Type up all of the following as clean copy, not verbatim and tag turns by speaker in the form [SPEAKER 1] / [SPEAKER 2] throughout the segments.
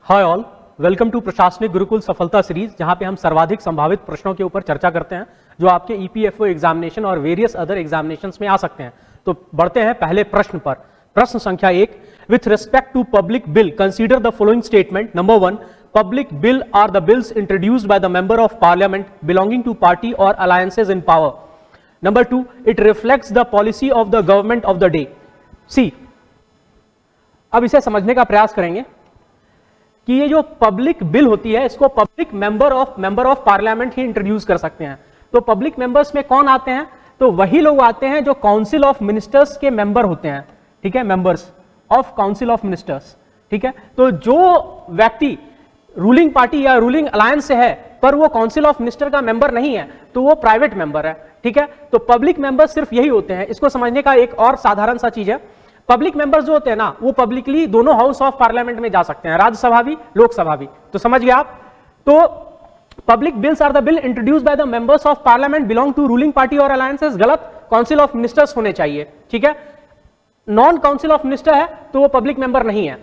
[SPEAKER 1] Hi all, welcome to प्रशासनिक गुरुकुल सफलता series, जहां पे हम सर्वाधिक संभावित प्रश्नों के ऊपर चर्चा करते हैं जो आपके ईपीएफओ एग्जामिनेशन और वेरियस अदर एग्जामिनेशंस में आ सकते हैं। तो बढ़ते हैं पहले प्रश्न पर। प्रश्न संख्या 1, with respect to public bill consider the following statement. Number 1, public bill are the bills introduced by the member of parliament belonging to party और alliances in power. Number 2, it reflects the policy of the government of the day. See, अब इसे समझने का प्रयास करेंगे कि ये जो पब्लिक बिल होती है इसको public member of parliament he introduce कर सकते हैं। तो पब्लिक मेंबर्स में कौन आते हैं? तो वही लोग आते हैं जो काउंसिल ऑफ मिनिस्टर्स के मेंबर होते हैं। ठीक है, members of council of ministers. ठीक है, तो जो व्यक्ति रूलिंग पार्टी या रूलिंग अलायंस से है पर वो काउंसिल ऑफ मिनिस्टर का मेंबर नहीं है तो वो प्राइवेट मेंबर है। ठीक है, तो पब्लिक मेंबर सिर्फ यही होते हैं। इसको समझने का एक और साधारण सा चीज है, पब्लिक मेंबर्स जो होते हैं ना वो पब्लिकली दोनों हाउस ऑफ पार्लियामेंट में जा सकते हैं, राज्यसभा भी लोकसभा भी। तो समझ गए आप? तो public bills are the bill introduced by the members of parliament belong to ruling party और अलायंसेस, गलत, काउंसिल ऑफ मिनिस्टर्स होने चाहिए। ठीक है, नॉन काउंसिल ऑफ मिनिस्टर है तो वो पब्लिक मेंबर नहीं है।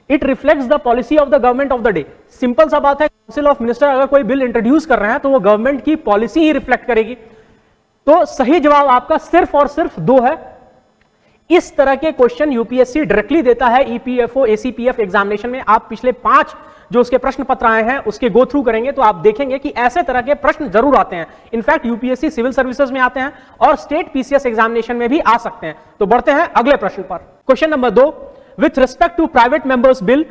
[SPEAKER 1] It reflects the policy of the government of the day. Simple सा बात है, काउंसिल ऑफ मिनिस्टर अगर कोई बिल इंट्रोड्यूस कर रहे हैं तो वो गवर्नमेंट की पॉलिसी ही रिफ्लेक्ट करेगी। तो सही जवाब आपका सिर्फ और सिर्फ 2 है। इस तरह के क्वेश्चन यूपीएससी डायरेक्टली देता है ईपीएफओ एसीपीएफ एग्जामिनेशन में। आप पिछले 5 जो उसके प्रश्न पत्र आए हैं उसके गो थ्रू करेंगे तो आप देखेंगे कि ऐसे तरह के प्रश्न जरूर आते हैं। इनफैक्ट यूपीएससी सिविल सर्विसेज में आते हैं और स्टेट पीसीएस एग्जामिनेशन में भी आ सकते हैं। तो बढ़ते हैं अगले प्रश्न पर। Question number 2, with respect to private members bill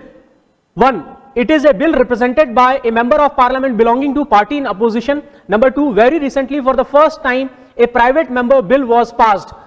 [SPEAKER 1] 1, it is a bill represented by a member of parliament belonging to party in opposition. Number 2, very recently for the first time a private member bill was passed.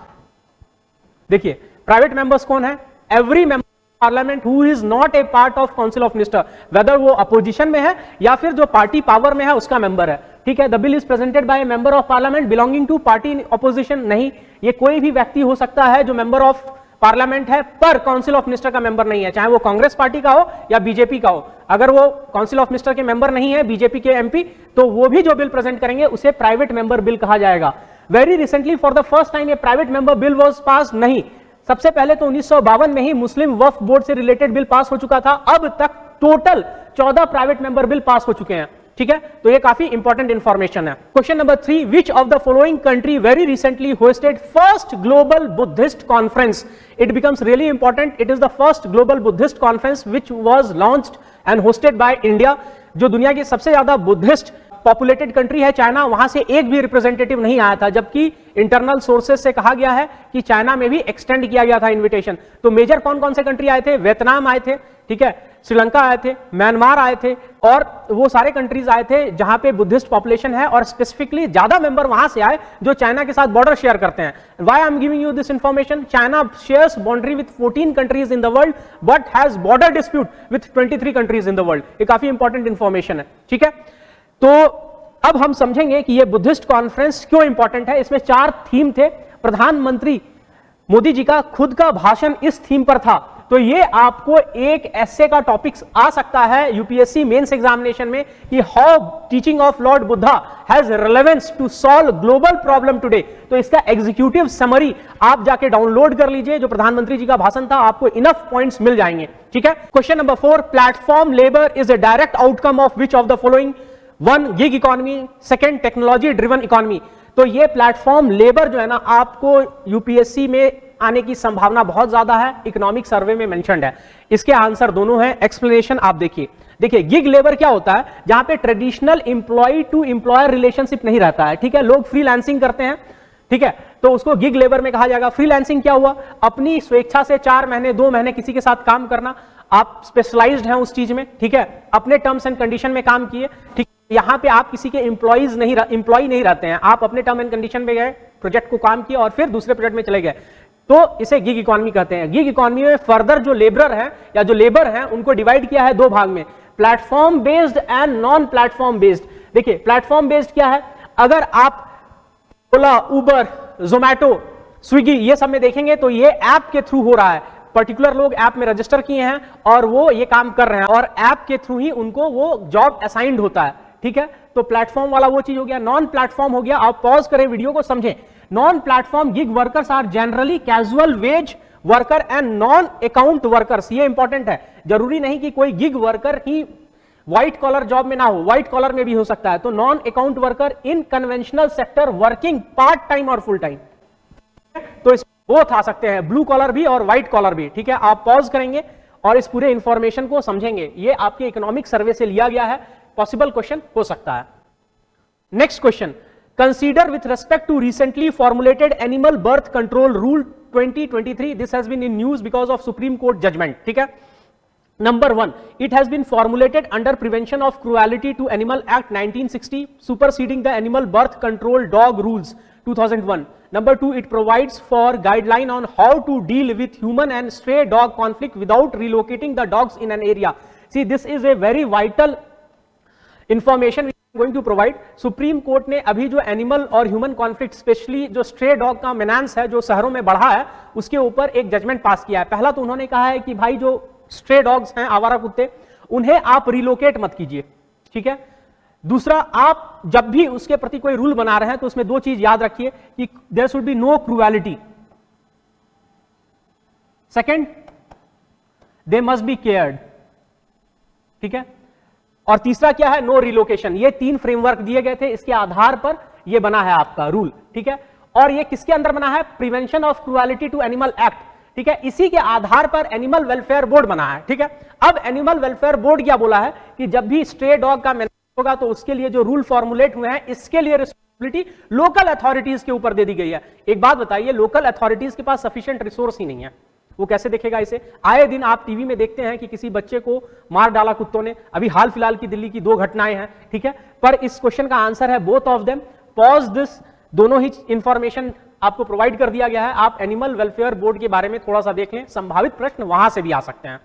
[SPEAKER 1] देखिए, private members कौन है? Every member parliament who is not a part of council of minister, whether वो opposition में है या फिर जो party power में है उसका मेंबर है। ठीक है, the bill is presented by a member of parliament belonging to party in opposition. नहीं, ये कोई भी व्यक्ति हो सकता है जो मेंबर ऑफ पार्लियामेंट है पर काउंसिल ऑफ मिनिस्टर का मेंबर नहीं है, चाहे वो कांग्रेस पार्टी का हो या बीजेपी का हो। अगर वो काउंसिल ऑफ मिनिस्टर के मेंबर नहीं है, बीजेपी के एमपी, तो वो भी जो बिल प्रेजेंट करेंगे उसे प्राइवेट मेंबर बिल कहा जाएगा। Very recently for the first time a private member bill was pass, नहीं, सबसे पहले तो 1952 में ही मुस्लिम वक्फ बोर्ड से रिलेटेड बिल पास हो चुका था। अब तक total 14 private member bill pass हो चुके हैं। ठीक है, तो ये काफी इंपॉर्टेंट इंफॉर्मेशन है। Question number 3, which of the following country very recently hosted first global Buddhist conference? It becomes really important. It is the first global Buddhist conference which was launched and hosted by India. जो दुनिया की सबसे ज्यादा Buddhist populated country है China, वहां से एक भी रिप्रेजेंटेटिव नहीं आया था, जबकि इंटरनल सोर्सेज से कहा गया है कि चाइना में भी एक्सटेंड किया गया था इनविटेशन। तो मेजर कौन कौन से कंट्री आए थे? वियतनाम आए थे, ठीक है, श्रीलंका आए थे, म्यांमार आए थे, और वो सारे कंट्रीज आए थे जहां पे बुद्धिस्ट पॉपुलेशन है, और स्पेसिफिकली ज्यादा मेंबर वहां से आए जो चाइना के साथ बॉर्डर शेयर करते हैं। Why I am giving you this information? China shares boundary with 14 countries in the world but has border dispute with 23 countries in the world. ये काफी इंपॉर्टेंट इंफॉर्मेशन है। ठीक है, तो अब हम समझेंगे कि ये बुद्धिस्ट कॉन्फ्रेंस क्यों इंपॉर्टेंट है। इसमें 4 थीम थे। प्रधानमंत्री मोदी जी का खुद का भाषण इस थीम पर था। तो ये आपको एक ऐसे का टॉपिक आ सकता है यूपीएससी मेंस एग्जामिनेशन में कि how teaching of lord Buddha has relevance to solve global problem today. तो इसका एग्जीक्यूटिव समरी आप जाके डाउनलोड कर लीजिए, जो प्रधानमंत्री जी का भाषण था, आपको इनफ पॉइंट्स मिल जाएंगे। ठीक है, question number 4, platform labour is a direct outcome of which of the following? 1, gig economy, 2, technology driven economy. तो ये प्लेटफॉर्म लेबर जो है ना, आपको यूपीएससी में आने की संभावना बहुत ज्यादा है, इकोनॉमिक सर्वे में मेंशन्ड है। इसके आंसर दोनों हैं। एक्सप्लेनेशन आप देखिए। गिग लेबर क्या होता है? जहां पे traditional employee to employer relationship नहीं रहता है। ठीक है, लोग फ्रीलांसिंग करते हैं, ठीक है, तो उसको गिग लेबर में कहा जाएगा। फ्रीलांसिंग क्या हुआ? अपनी स्वेच्छा से 4 महीने 2 महीने किसी के साथ काम करना, आप स्पेशलाइज्ड हैं उस चीज में, ठीक है, अपने टर्म्स एंड कंडीशन में काम किए। ठीक, यहां पे आप किसी के एम्प्लॉय नहीं रहते हैं, आप अपने टर्म एंड कंडीशन में गए, प्रोजेक्ट को काम किया और फिर दूसरे प्रोजेक्ट में चले गए, तो इसे गिग इकोनॉमी कहते हैं। गिग इकोनॉमी में फर्दर जो लेबर है या जो लेबर है उनको डिवाइड किया है 2 भाग में, platform based and non platform based. देखिए, प्लेटफॉर्म बेस्ड क्या है? अगर आप ओला, उबर, जोमैटो, स्विगी ये सब में देखेंगे तो ये ऐप के थ्रू हो रहा है। पर्टिकुलर लोग ऐप में रजिस्टर किए हैं और वो ये काम कर रहे हैं और ऐप के थ्रू ही उनको वो जॉब असाइंड होता है। ठीक है, तो प्लेटफॉर्म वाला वो चीज हो गया। नॉन प्लेटफॉर्म हो गया, आप पॉज करें वीडियो को समझें। Non platform gig workers are generally casual wage worker and non account workers, ये इंपॉर्टेंट है, जरूरी नहीं कि कोई गिग वर्कर ही व्हाइट कॉलर जॉब में ना हो, व्हाइट कॉलर में भी हो सकता है। तो non account worker in conventional sector working part time और फुल टाइम, तो इस बोथ आ सकते हैं, ब्लू कॉलर भी और व्हाइट कॉलर भी। ठीक है, आप पॉज करेंगे और इस पूरे इंफॉर्मेशन को समझेंगे। ये आपके इकोनॉमिक सर्वे से लिया गया है, पॉसिबल क्वेश्चन हो सकता है। Next question, consider with respect to recently formulated animal birth control rule 2023, this has been in news because of supreme court judgement. ठीक है, number 1, it has been formulated under Prevention of Cruelty to Animal Act 1960, superseding the Animal Birth Control Dog Rules 2001. Number 2, it provides for guideline on how to deal with human and stray dog conflict without relocating the dogs in an area. See, this is a very vital information which I am going to provide. Supreme Court ने अभी जो animal और human conflict, specially जो stray dog का मेनांस है जो शहरों में बढ़ा है, उसके ऊपर एक जजमेंट पास किया है। पहला तो उन्होंने कहा है कि भाई जो स्ट्रे डॉग्स हैं, आवारा कुत्ते, उन्हें आप रिलोकेट मत कीजिए। ठीक है, दूसरा, आप जब भी उसके प्रति कोई रूल बना रहे हैं तो उसमें दो चीज याद रखिए कि there should be no cruelty, second they must be cared. ठीक है, और तीसरा क्या है, नो रिलोकेशन। ये 3 फ्रेमवर्क दिए गए थे, इसके आधार पर यह बना है आपका रूल। ठीक है, और ये किसके अंदर बना है, prevention of cruelty to animal act. ठीक है, इसी के आधार पर एनिमल वेलफेयर बोर्ड बना है। ठीक है, अब एनिमल वेलफेयर बोर्ड क्या बोला है कि जब भी स्ट्रे डॉग का मैनेजमेंट होगा तो उसके लिए जो रूल फॉर्मुलेट हुए हैं, इसके लिए रिस्पांसिबिलिटी लोकल अथॉरिटीज के ऊपर दे दी गई है। एक बात बताइए, लोकल अथॉरिटीज के पास सफिशिएंट रिसोर्स ही नहीं है, वो कैसे देखेगा इसे? आए दिन आप टीवी में देखते हैं कि किसी बच्चे को मार डाला कुत्तों ने, अभी हाल फिलहाल की दिल्ली की 2 घटनाएं हैं। ठीक है, पर इस क्वेश्चन का आंसर है both of them. Pause this, दोनों ही इंफॉर्मेशन आपको प्रोवाइड कर दिया गया है। आप एनिमल वेलफेयर बोर्ड के बारे में थोड़ा सा देख लें, संभावित प्रश्न वहां से भी आ सकते हैं।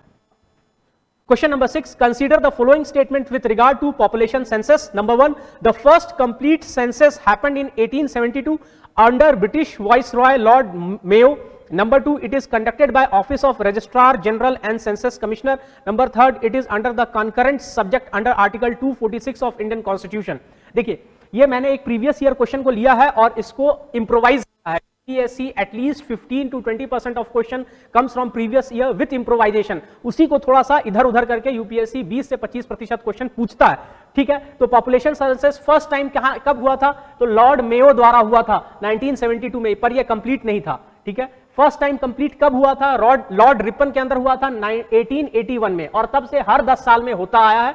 [SPEAKER 1] Question number 6, consider the following statement with regard to population census. Number 1, the first complete census happened in 1872 under British viceroy lord Mayo. Number 2, it is conducted by Office of Registrar General and Census Commissioner. Number 3, it is under the concurrent subject under Article 246 of Indian Constitution. देखिए, ये मैंने एक previous year question को लिया है और इसको improvise किया है। UPSC at least 15 to 20% of question comes from previous year with improvisation. उसी को थोड़ा सा इधर उधर करके यूपीएससी 20 से 25% क्वेश्चन पूछता है। ठीक है, तो पॉपुलेशन सेंसस फर्स्ट टाइम कब हुआ था? तो लॉर्ड मेयो द्वारा हुआ था 1972 में, पर यह कंप्लीट नहीं था। ठीक है, फर्स्ट टाइम कंप्लीट कब हुआ था? लॉर्ड रिपन के अंदर हुआ था 1881 में, और तब से हर 10 साल में होता आया है।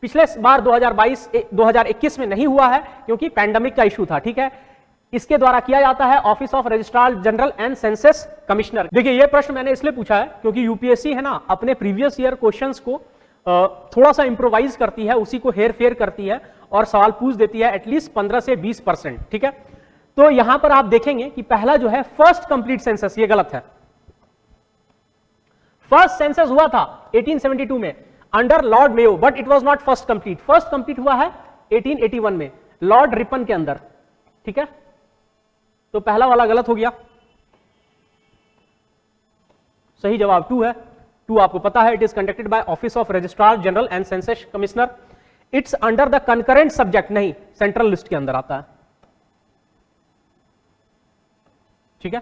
[SPEAKER 1] पिछले बार 2021 में नहीं हुआ है क्योंकि पैंडेमिक का इशू था। ठीक है, इसके द्वारा किया जाता है office of registrar general and census commissioner. देखिए, यह प्रश्न मैंने इसलिए पूछा है क्योंकि यूपीएससी है ना, अपने प्रीवियस ईयर क्वेश्चंस को थोड़ा सा इंप्रोवाइज करती है, उसी को हेर फेर करती है और सवाल पूछ देती है एटलीस्ट 15 से 20%। ठीक है, तो यहां पर आप देखेंगे कि पहला जो है फर्स्ट कंप्लीट सेंसस, ये गलत है। फर्स्ट सेंसस हुआ था 1872 में under Lord Mayo, but it was not first complete. First complete हुआ है 1881 में लॉर्ड रिपन के अंदर। ठीक है, तो पहला वाला गलत हो गया। सही जवाब 2 है। 2 आपको पता है, it is conducted by office of registrar general and census commissioner. It's under the concurrent subject, नहीं, सेंट्रल लिस्ट के अंदर आता है। ठीक है,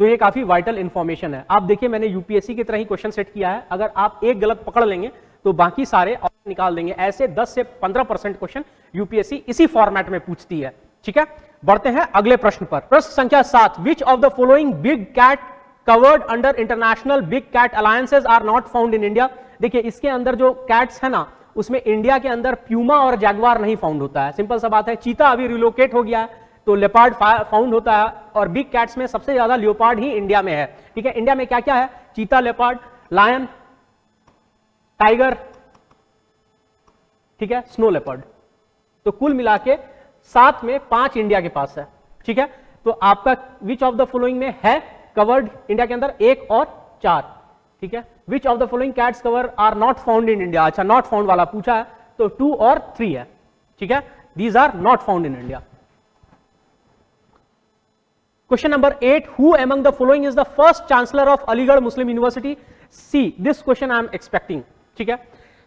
[SPEAKER 1] तो ये काफी वाइटल इंफॉर्मेशन है। आप देखिए, मैंने यूपीएससी की तरह ही क्वेश्चन सेट किया है। अगर आप एक गलत पकड़ लेंगे तो बाकी सारे और निकाल देंगे। ऐसे 10 से 15% क्वेश्चन यूपीएससी इसी फॉर्मेट में पूछती है। ठीक है, बढ़ते हैं अगले प्रश्न पर। प्रश्न संख्या 7, which of the following big cat covered under international big cat alliances are not found in India? देखिए, इसके अंदर जो कैट्स है ना, उसमें इंडिया के अंदर प्यूमा और जैगवार नहीं फाउंड होता है। सिंपल सा बात है, चीता अभी रिलोकेट हो गया है तो लेपर्ड फाउंड होता है, और बिग कैट्स में सबसे ज्यादा लियोपार्ड ही इंडिया में है। ठीक है, इंडिया में क्या क्या है? चीता, लेपर्ड, लायन, टाइगर, ठीक है, स्नो लेपर्ड। तो कुल मिला के 7 में 5 इंडिया के पास है। ठीक है, तो आपका विच ऑफ द फॉलोइंग में है कवर्ड इंडिया के अंदर? 1 और 4। ठीक है, which of the following cats cover are not found in India? अच्छा, नॉट फाउंड वाला पूछा है, तो 2 और 3 है। ठीक है, these are not found in India. Question number 8, who among the following is the first chancellor of Aligarh Muslim University? See, this question I am expecting. ठीक है,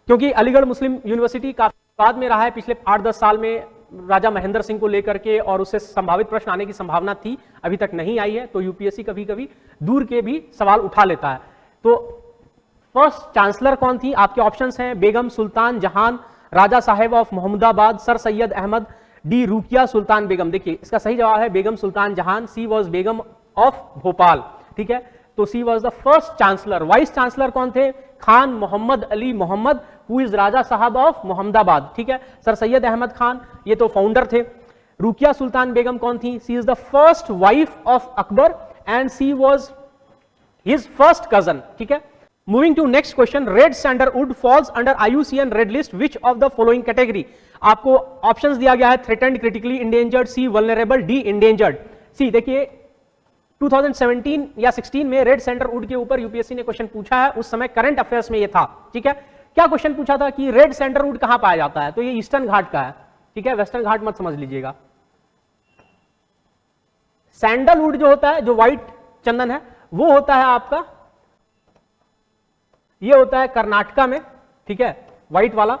[SPEAKER 1] क्योंकि अलीगढ़ मुस्लिम यूनिवर्सिटी काफी बाद में रहा है, पिछले 8-10 साल में राजा महेंद्र सिंह को लेकर के और उससे संभावित प्रश्न आने की संभावना थी, अभी तक नहीं आई है, तो यूपीएससी कभी कभी दूर के भी सवाल उठा लेता है। तो फर्स्ट चांसलर कौन थी? आपके ऑप्शंस हैं Begum Sultan Jahan, Raja Saheb of Mohammadabad, sir Syed Ahmad, D Ruqaiya Sultan Begum. देखिए इसका सही जवाब है Begum Sultan Jahan, she was Begum of Bhopal. ठीक है, तो she was the first chancellor. Vice chancellor कौन थे? Khan Mohammad Ali Mohammad, who is Raja Sahab of Mohammadabad. ठीक है, सर सैयद अहमद खान ये तो फाउंडर थे। रुकिया सुल्तान बेगम कौन थी? She is the first wife of Akbar and she was his first cousin. ठीक है, moving to next question, red sandalwood falls under IUCN red list which of the following category? आपको ऑप्शंस दिया गया है threatened, critically endangered, C vulnerable, D endangered. C देखिए 2017 या 16 में red sandalwood के ऊपर यूपीएससी ने क्वेश्चन पूछा है, उस समय करंट अफेयर्स में ये था। ठीक है, क्या क्वेश्चन पूछा था कि रेड सैंडलवुड कहां पाया जाता है? तो ये ईस्टर्न घाट का है। ठीक है, वेस्टर्न घाट मत समझ लीजिएगा। सैंडलवुड जो होता है, जो व्हाइट चंदन है, वो होता है आपका, ये होता है कर्नाटका में। ठीक है, व्हाइट वाला।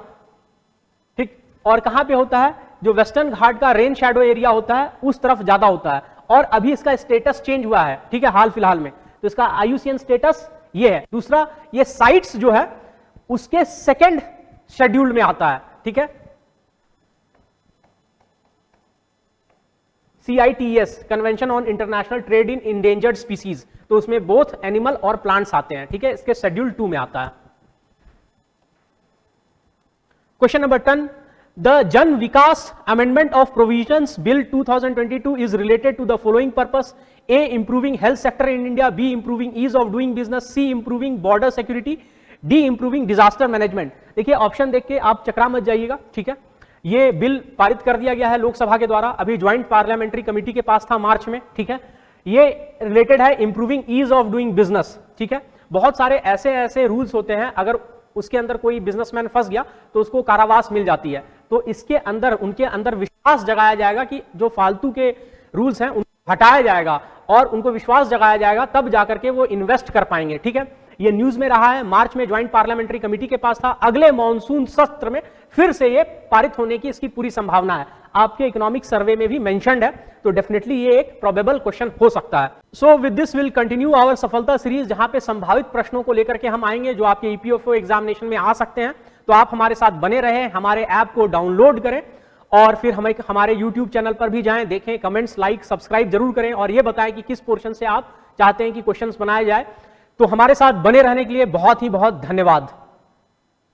[SPEAKER 1] ठीक, और कहां पे होता है? जो वेस्टर्न घाट का रेन शैडो एरिया होता है उस तरफ ज्यादा होता है, और अभी इसका स्टेटस चेंज हुआ है। ठीक है, हाल फिलहाल में, तो इसका IUCN स्टेटस ये है। दूसरा, ये साइट्स जो है उसके सेकंड शेड्यूल में आता है। ठीक है, CITES convention on international trade in endangered species, तो उसमें बोथ एनिमल और प्लांट्स आते हैं। ठीक है, इसके शेड्यूल 2 में आता है। Question number 10, the Jan Vikas amendment of provisions bill 2022 is related to the following purpose: A improving health sector in India, B improving ease of doing business, C improving border security, D improving disaster management. देखिए option देख के आप चकरा मत जाइएगा। ठीक है, ये बिल पारित कर दिया गया है लोकसभा के द्वारा, अभी ज्वाइंट पार्लियामेंट्री कमेटी के पास था मार्च में। ठीक है, ये रिलेटेड है improving ease of doing business. ठीक है, बहुत सारे ऐसे ऐसे रूल्स होते हैं, अगर उसके अंदर कोई बिजनेसमैन फंस गया तो उसको कारावास मिल जाती है। तो इसके अंदर उनके अंदर विश्वास जगाया जाएगा कि जो फालतू के रूल्स हैं उनको हटाया जाएगा और उनको विश्वास जगाया जाएगा, तब जाकर के वो इन्वेस्ट कर पाएंगे। ठीक है, ये न्यूज में रहा है, मार्च में ज्वाइंट पार्लियामेंट्री कमेटी के पास था, अगले मॉनसून सत्र में फिर से ये पारित होने की इसकी पूरी संभावना है। आपके इकोनॉमिक सर्वे में भी मेंशन्ड है, तो डेफिनेटली ये एक प्रोबेबल क्वेश्चन हो सकता है। So with this will continue our Safalta series, जहां पे संभावित प्रश्नों को लेकर के हम आएंगे जो आपके EPFO एग्जामिनेशन में आ सकते हैं। तो आप हमारे साथ बने रहें, हमारे ऐप को डाउनलोड करें और फिर हमें हमारे YouTube चैनल पर भी जाएं, देखें, कमेंट्स, लाइक, सब्सक्राइब जरूर करें और ये बताएं कि किस पोर्शन से आप चाहते हैं कि क्वेश्चंस बनाए जाए। तो हमारे साथ बने रहने के लिए बहुत ही बहुत धन्यवाद।